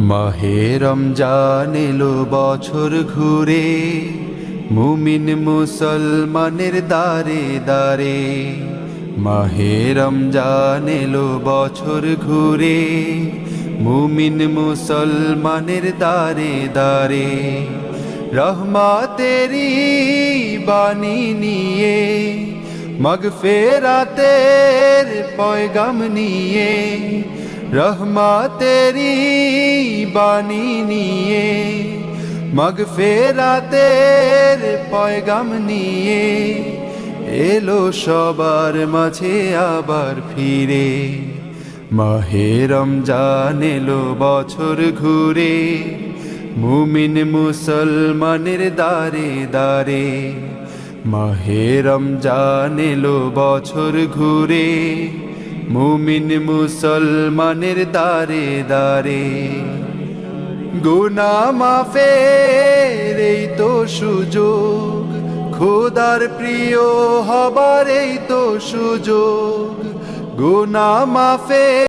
মাহে রমজান এলো বছর ঘুরে, মুমিন মুসলমানের দারে দারে। মাহে রমজান এলো বছর ঘুরে, মুমিন মুসলমানের দারে দারে। রহমতেরি বাণী নিয়ে, মাগফিরাতের পয়গাম নিয়ে, রহমতেরি বাণী নিয়ে, মাগফিরাতের পয়গাম নিয়ে এলো সবার মাঝে আবার ফিরে। মাহে রমজান এলো বছর ঘুরে, মুমিন মুসলমানের দারে দারে। মাহে রমজান এলো বছর ঘুরে, মুমিন মুসলমানের দারে দারে। গুনাহ মাফের এই তো সুযোগ, খোদার প্রিয় হবার এই তো সুযোগ। গুনাহ মাফের